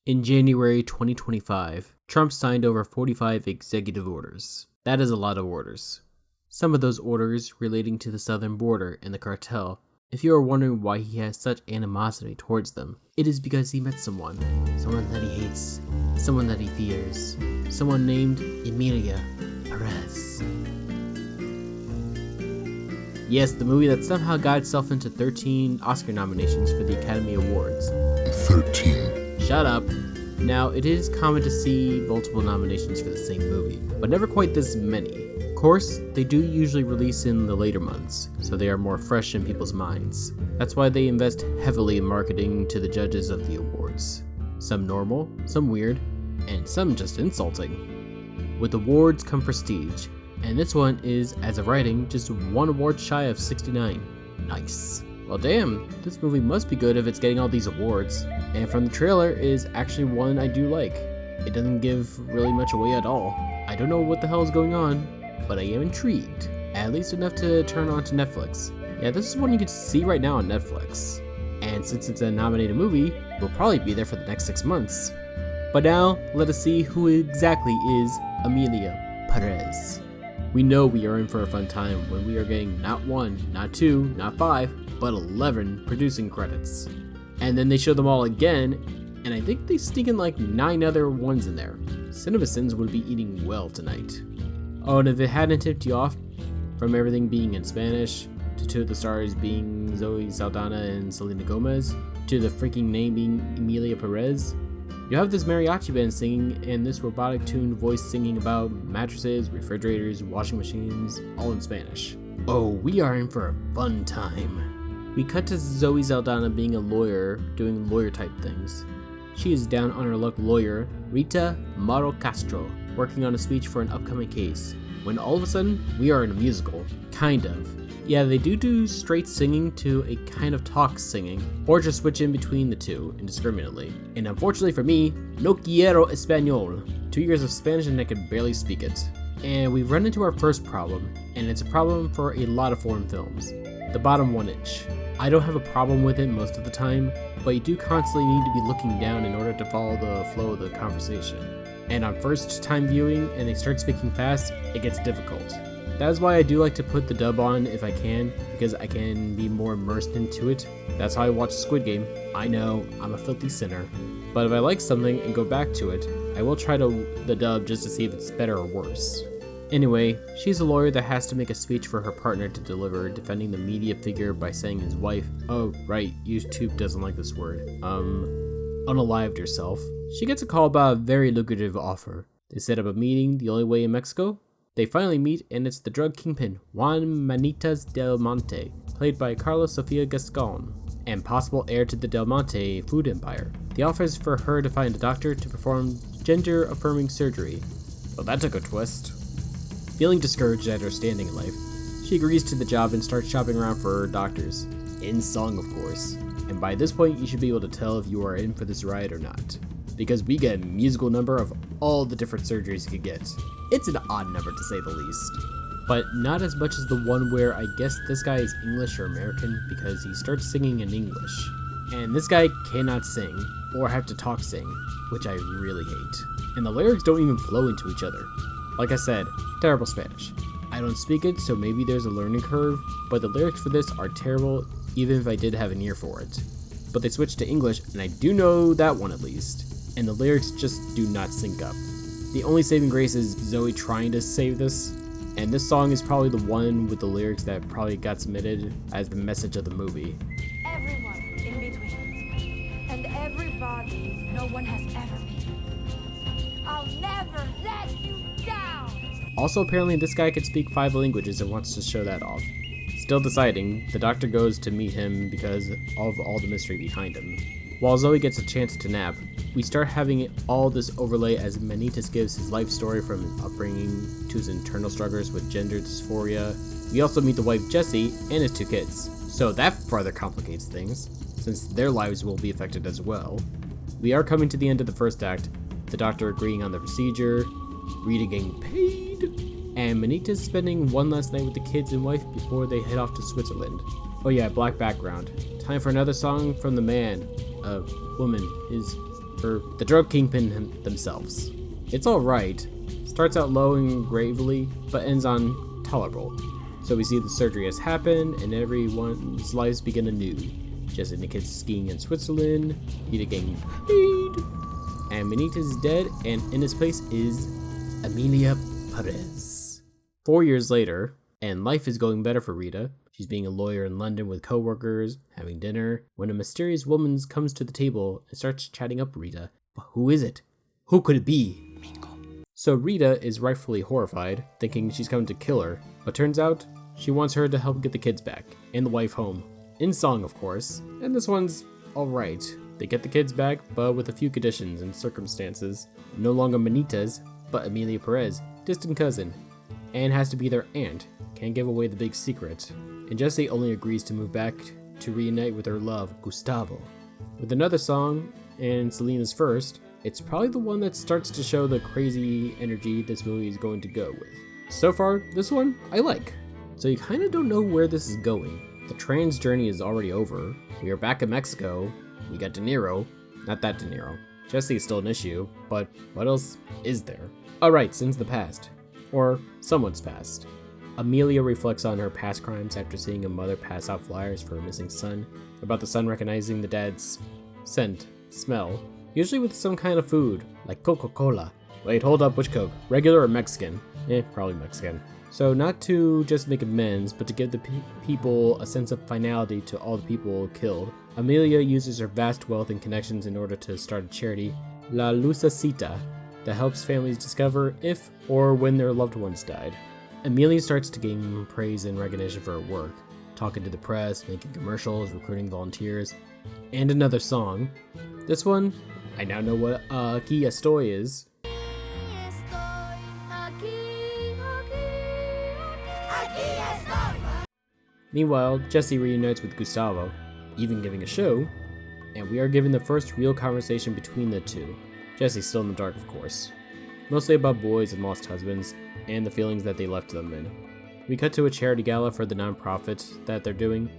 In January 2025, Trump signed over 45 executive orders. That is a lot of orders. Some of those orders relating to the southern border and the cartel. If you are wondering why he has such animosity towards them, it is because he met someone that he hates, someone that he fears, someone named Emilia Perez. Yes, the movie that somehow got itself into 13 Oscar nominations for the Academy Awards. 13. Shut up. Now, it is common to see multiple nominations for the same movie, but never quite this many. Of course, they do usually release in the later months, so they are more fresh in people's minds. That's why they invest heavily in marketing to the judges of the awards. Some normal, some weird, and some just insulting. With awards come prestige, and this one is, as of writing, just one award shy of 69. Nice. Well damn, this movie must be good if it's getting all these awards. And from the trailer is actually one I do like. It doesn't give really much away at all. I don't know what the hell is going on, but I am intrigued. At least enough to turn on to Netflix. Yeah, this is one you can see right now on Netflix. And since it's a nominated movie, we'll probably be there for the next 6 months. But now, let us see who exactly is Emilia Perez. We know we are in for a fun time when we are getting not 1, not 2, not 5, but 11 producing credits. And then they show them all again, and I think they sneak in like 9 other ones in there. CinemaSins would be eating well tonight. Oh, and if it hadn't tipped you off, from everything being in Spanish, to 2 of the stars being Zoe Saldaña and Selena Gomez, to the freaking name being Emilia Perez, you have this mariachi band singing and this robotic tuned voice singing about mattresses, refrigerators, washing machines, all in Spanish. Oh, we are in for a fun time. We cut to Zoe Saldaña being a lawyer, doing lawyer type things. She is down on her luck lawyer, Rita Maro Castro, working on a speech for an upcoming case, when all of a sudden, we are in a musical. Kind of. Yeah, they do straight singing to a kind of talk singing, or just switch in between the two indiscriminately. And unfortunately for me, no quiero español. 2 years of Spanish and I could barely speak it. And we've run into our first problem, and it's a problem for a lot of foreign films. The bottom 1 inch. I don't have a problem with it most of the time, but you do constantly need to be looking down in order to follow the flow of the conversation. And on first time viewing and they start speaking fast, it gets difficult. That is why I do like to put the dub on if I can, because I can be more immersed into it. That's how I watch Squid Game. I know, I'm a filthy sinner. But if I like something and go back to it, I will try the dub just to see if it's better or worse. Anyway, she's a lawyer that has to make a speech for her partner to deliver, defending the media figure by saying his wife, oh right, YouTube doesn't like this word, unalived herself. She gets a call about a very lucrative offer. They set up a meeting the only way in Mexico. They finally meet, and it's the drug kingpin, Juan Manitas Del Monte, played by Karla Sofía Gascón, and possible heir to the Del Monte food empire. The offer is for her to find a doctor to perform gender-affirming surgery. Well, that took a twist. Feeling discouraged at her standing in life, she agrees to the job and starts shopping around for doctors. In song, of course. And by this point, you should be able to tell if you are in for this ride or not, because we get a musical number of all the different surgeries you could get. It's an odd number to say the least, but not as much as the one where I guess this guy is English or American because he starts singing in English. And this guy cannot sing, or have to talk sing, which I really hate. And the lyrics don't even flow into each other. Like I said, terrible Spanish. I don't speak it, so maybe there's a learning curve, but the lyrics for this are terrible even if I did have an ear for it. But they switched to English, and I do know that one at least, and the lyrics just do not sync up. The only saving grace is Zoe trying to save this, and this song is probably the one with the lyrics that probably got submitted as the message of the movie. Everyone in between, and everybody no one has ever been. I'll never let you down! Also, apparently this guy could speak 5 languages and wants to show that off. Still deciding, the doctor goes to meet him because of all the mystery behind him. While Zoe gets a chance to nap, we start having all this overlay as Manitas gives his life story from his upbringing to his internal struggles with gender dysphoria. We also meet the wife Jessie and his 2 kids, so that further complicates things, since their lives will be affected as well. We are coming to the end of the first act, the doctor agreeing on the procedure, Rita getting paid, and Manitas spending one last night with the kids and wife before they head off to Switzerland. Oh yeah, black background. Time for another song from the man, woman, his or the drug kingpin themselves. It's alright, starts out low and gravely, but ends on tolerable. So we see the surgery has happened, and everyone's lives begin anew. Jesse and the kids skiing in Switzerland, Rita getting paid, and Benita's dead, and in his place is Emilia Perez. 4 years later, and life is going better for Rita. She's being a lawyer in London with co-workers, having dinner, when a mysterious woman comes to the table and starts chatting up Rita. But who is it? Who could it be? So Rita is rightfully horrified, thinking she's coming to kill her, but turns out she wants her to help get the kids back, and the wife home. In song, of course, and this one's alright. They get the kids back, but with a few conditions and circumstances. No longer Benita's, but Emilia Perez, distant cousin, and has to be their aunt. Can't give away the big secret. And Jesse only agrees to move back to reunite with her love, Gustavo. With another song, and Selena's first, it's probably the one that starts to show the crazy energy this movie is going to go with. So far, this one, I like. So you kinda don't know where this is going. The trans journey is already over. We are back in Mexico. We got De Niro. Not that De Niro. Jesse is still an issue, but what else is there? Alright, sins of the past. Or someone's past. Emilia reflects on her past crimes after seeing a mother pass out flyers for a missing son, about the son recognizing the dad's scent, smell, usually with some kind of food, like Coca-Cola. Wait, hold up, which Coke? Regular or Mexican? Probably Mexican. So not to just make amends, but to give the people a sense of finality to all the people killed, Emilia uses her vast wealth and connections in order to start a charity, La Lucecita, that helps families discover if or when their loved ones died. Emilia starts to gain praise and recognition for her work, talking to the press, making commercials, recruiting volunteers, and another song. This one, I now know what Aquí Estoy is. Meanwhile, Jesse reunites with Gustavo, even giving a show, and we are given the first real conversation between the two. Jesse's still in the dark, of course. Mostly about boys and lost husbands, and the feelings that they left them in. We cut to a charity gala for the non-profit that they're doing.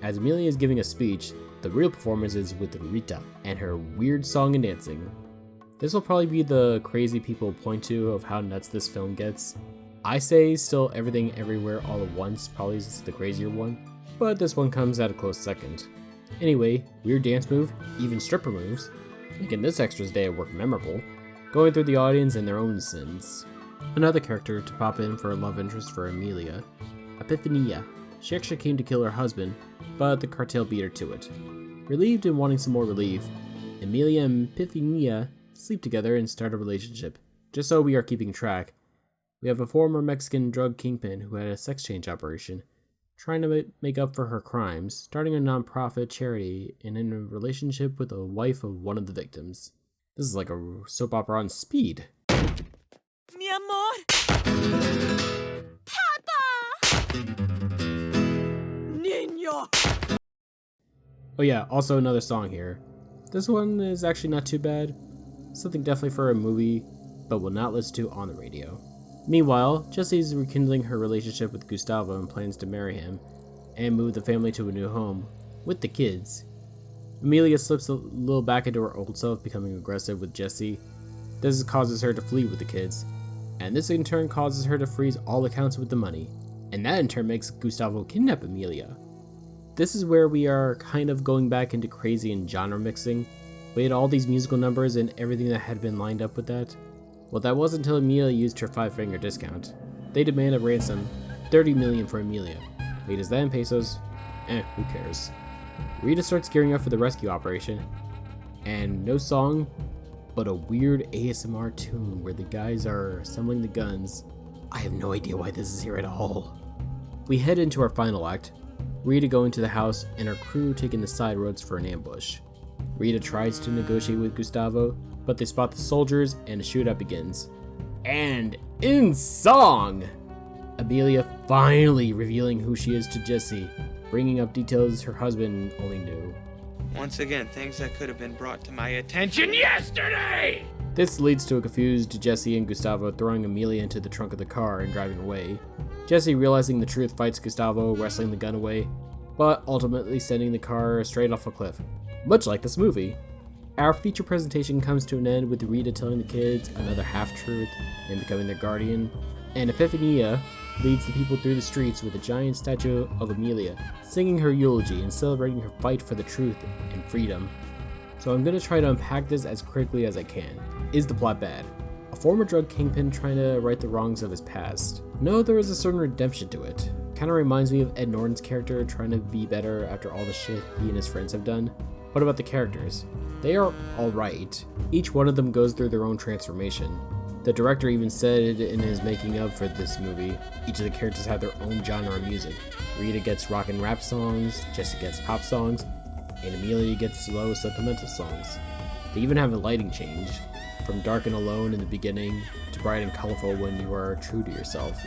As Emilia is giving a speech, the real performance is with Rita and her weird song and dancing. This will probably be the crazy people point to of how nuts this film gets. I say still Everything Everywhere All at Once probably is the crazier one, but this one comes at a close second. Anyway, weird dance move, even stripper moves, making this extra's day at work memorable, going through the audience and their own sins. Another character to pop in for a love interest for Emilia, Epifania. She actually came to kill her husband, but the cartel beat her to it. Relieved and wanting some more relief, Emilia and Epifania sleep together and start a relationship. Just so we are keeping track, we have a former Mexican drug kingpin who had a sex change operation, trying to make up for her crimes, starting a non-profit charity, and in a relationship with a wife of one of the victims. This is like a soap opera on speed. Mi amor! Papa! Niño! Oh yeah, also another song here. This one is actually not too bad. Something definitely for a movie, but will not listen to on the radio. Meanwhile, Jesse's rekindling her relationship with Gustavo and plans to marry him, and move the family to a new home, with the kids. Emilia slips a little back into her old self, becoming aggressive with Jesse. This causes her to flee with the kids, and this in turn causes her to freeze all accounts with the money, and that in turn makes Gustavo kidnap Emilia. This is where we are kind of going back into crazy and genre mixing. We had all these musical numbers and everything that had been lined up with that. Well, that wasn't until Emilia used her 5-finger discount. They demand a ransom, $30 million for Emilia. Wait, is that in pesos? Who cares? Rita starts gearing up for the rescue operation, and no song, but a weird ASMR tune where the guys are assembling the guns. I have no idea why this is here at all. We head into our final act, Rita going to the house and her crew taking the side roads for an ambush. Rita tries to negotiate with Gustavo, but they spot the soldiers and a shootout begins. And in song! Emilia finally revealing who she is to Jesse, bringing up details her husband only knew. Once again, things that could have been brought to my attention yesterday! This leads to a confused Jesse and Gustavo throwing Emilia into the trunk of the car and driving away. Jesse, realizing the truth, fights Gustavo, wrestling the gun away, but ultimately sending the car straight off a cliff, much like this movie. Our feature presentation comes to an end with Rita telling the kids another half-truth and becoming their guardian, and Epiphania leads the people through the streets with a giant statue of Emilia, singing her eulogy and celebrating her fight for the truth and freedom. So I'm going to try to unpack this as critically as I can. Is the plot bad? A former drug kingpin trying to right the wrongs of his past? No, there is a certain redemption to it. Kinda reminds me of Ed Norton's character trying to be better after all the shit he and his friends have done. What about the characters? They are alright. Each one of them goes through their own transformation. The director even said in his making of for this movie, each of the characters have their own genre of music. Rita gets rock and rap songs, Jesse gets pop songs, and Emilia gets slow sentimental songs. They even have a lighting change, from dark and alone in the beginning to bright and colorful when you are true to yourself.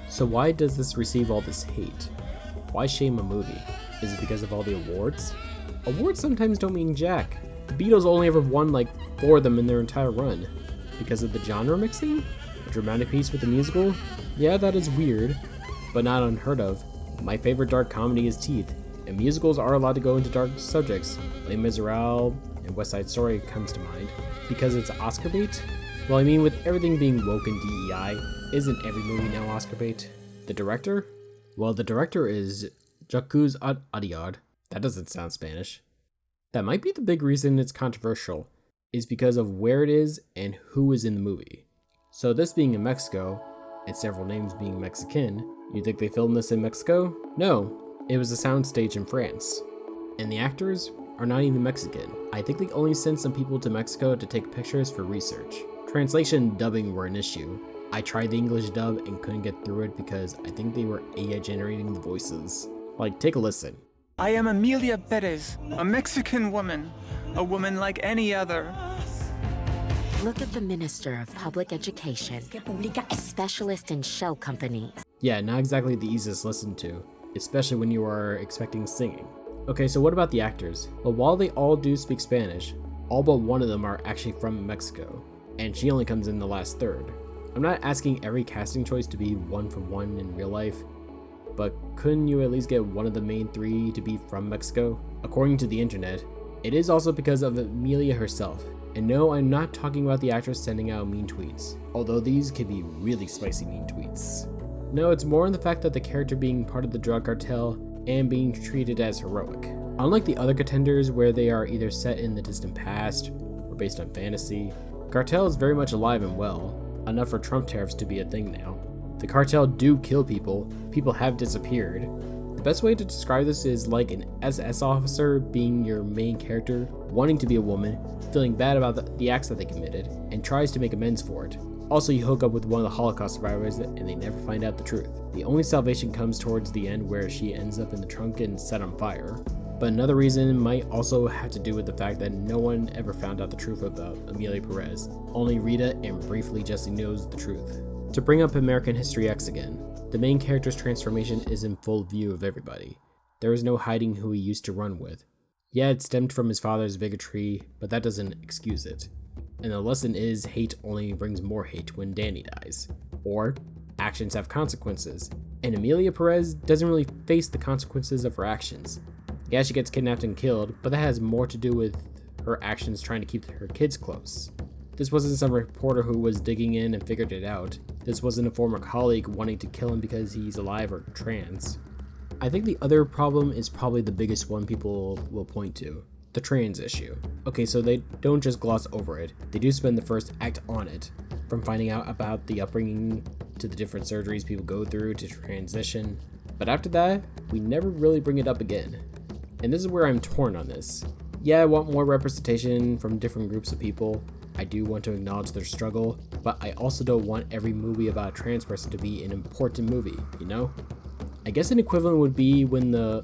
So why does this receive all this hate? Why shame a movie? Is it because of all the awards? Awards sometimes don't mean jack. The Beatles only ever won like 4 of them in their entire run. Because of the genre mixing? A dramatic piece with a musical? Yeah, that is weird, but not unheard of. My favorite dark comedy is Teeth, and musicals are allowed to go into dark subjects. Les Miserables and West Side Story comes to mind. Because it's Oscar bait? Well, I mean, with everything being woke and DEI, isn't every movie now Oscar bait? The director? Well, the director is Jacques Audiard. That doesn't sound Spanish. That might be the big reason it's controversial, is because of where it is and who is in the movie. So this being in Mexico, and several names being Mexican, you think they filmed this in Mexico? No, it was a soundstage in France. And the actors are not even Mexican. I think they only sent some people to Mexico to take pictures for research. Translation and dubbing were an issue. I tried the English dub and couldn't get through it because I think they were AI generating the voices. Like, take a listen. I am Emilia Perez, a Mexican woman, a woman like any other. Look at the Minister of Public Education, a specialist in show companies. Yeah, not exactly the easiest to listen to, especially when you are expecting singing. Okay, so what about the actors? Well, while they all do speak Spanish, all but one of them are actually from Mexico, and she only comes in the last third. I'm not asking every casting choice to be one for one in real life, but couldn't you at least get one of the main 3 to be from Mexico? According to the internet, it is also because of Emilia herself. And no, I'm not talking about the actress sending out mean tweets, although these could be really spicy mean tweets. No, it's more on the fact that the character being part of the drug cartel and being treated as heroic. Unlike the other contenders where they are either set in the distant past or based on fantasy, cartel is very much alive and well, enough for Trump tariffs to be a thing now. The cartel do kill people, people have disappeared. The best way to describe this is like an SS officer being your main character, wanting to be a woman, feeling bad about the acts that they committed, and tries to make amends for it. Also, you hook up with one of the Holocaust survivors and they never find out the truth. The only salvation comes towards the end where she ends up in the trunk and set on fire. But another reason might also have to do with the fact that no one ever found out the truth about Emilia Perez. Only Rita and briefly Jesse knows the truth. To bring up American History X again, the main character's transformation is in full view of everybody. There is no hiding who he used to run with. Yeah, it stemmed from his father's bigotry, but that doesn't excuse it. And the lesson is hate only brings more hate when Danny dies. Or, actions have consequences, and Emilia Perez doesn't really face the consequences of her actions. Yeah, she gets kidnapped and killed, but that has more to do with her actions trying to keep her kids close. This wasn't some reporter who was digging in and figured it out. This wasn't a former colleague wanting to kill him because he's alive or trans. I think the other problem is probably the biggest one people will point to. The trans issue. Okay, so they don't just gloss over it. They do spend the first act on it. From finding out about the upbringing to the different surgeries people go through to transition. But after that, we never really bring it up again. And this is where I'm torn on this. Yeah, I want more representation from different groups of people. I do want to acknowledge their struggle, but I also don't want every movie about a trans person to be an important movie, you know? I guess an equivalent would be when the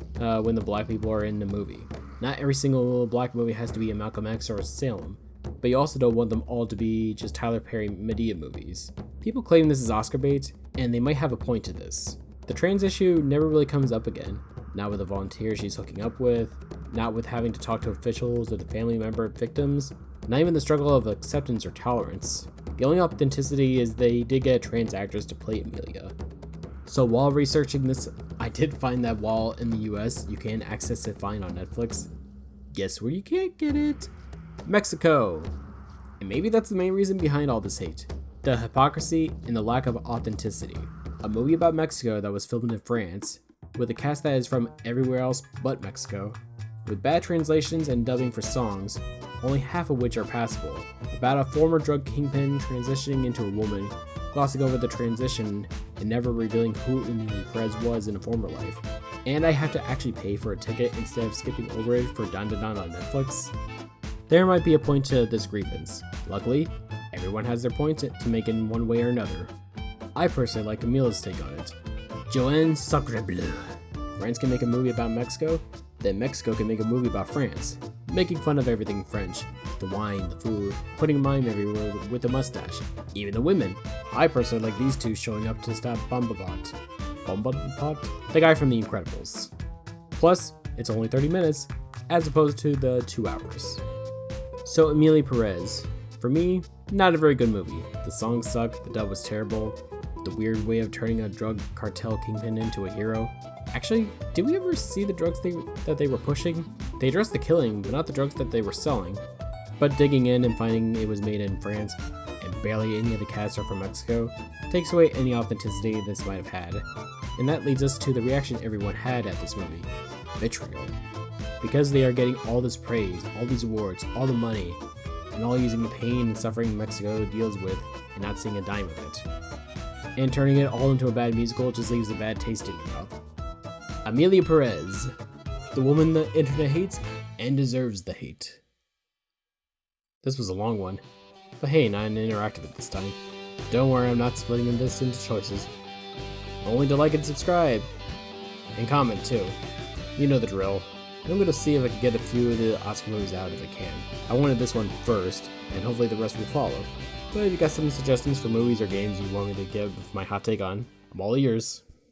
black people are in the movie. Not every single black movie has to be a Malcolm X or a Salem, but you also don't want them all to be just Tyler Perry Medea movies. People claim this is Oscar bait, and they might have a point to this. The trans issue never really comes up again, not with the volunteer she's hooking up with, not with having to talk to officials or the family member of victims, not even the struggle of acceptance or tolerance. The only authenticity is they did get trans actors to play Emilia. So while researching this, I did find that while in the US you can access it fine on Netflix, guess where you can't get it? Mexico! And maybe that's the main reason behind all this hate. The hypocrisy and the lack of authenticity. A movie about Mexico that was filmed in France, with a cast that is from everywhere else but Mexico, with bad translations and dubbing for songs, only half of which are passable, about a former drug kingpin transitioning into a woman, glossing over the transition and never revealing who Emilia Perez was in a former life. And I have to actually pay for a ticket instead of skipping over it for Don Don on Netflix. There might be a point to this grievance. Luckily, everyone has their point to make in one way or another. I personally like Emilia's take on it. Joanne Sacrebleu. France can make a movie about Mexico, then Mexico can make a movie about France, making fun of everything French, the wine, the food, putting mime everywhere with a mustache, even the women. I personally like these two showing up to stop Bombapot, the guy from The Incredibles. Plus, it's only 30 minutes, as opposed to the 2 hours. So Emilia Perez, for me, not a very good movie. The songs suck, the dub was terrible, the weird way of turning a drug cartel kingpin into a hero. Actually, did we ever see the drugs that they were pushing? They addressed the killing, but not the drugs that they were selling. But digging in and finding it was made in France, and barely any of the cast are from Mexico, takes away any authenticity this might have had. And that leads us to the reaction everyone had at this movie. Vitriol. Because they are getting all this praise, all these awards, all the money, and all using the pain and suffering Mexico deals with, and not seeing a dime of it. And turning it all into a bad musical just leaves a bad taste in your mouth. Emilia Perez, the woman the internet hates and deserves the hate. This was a long one, but hey, not an interactive at this time. Don't worry, I'm not splitting this into choices. Only to like and subscribe, and comment too. You know the drill. I'm gonna see if I can get a few of the Oscar movies out if I can. I wanted this one first, and hopefully the rest will follow. But if you got some suggestions for movies or games you want me to give my hot take on, I'm all ears.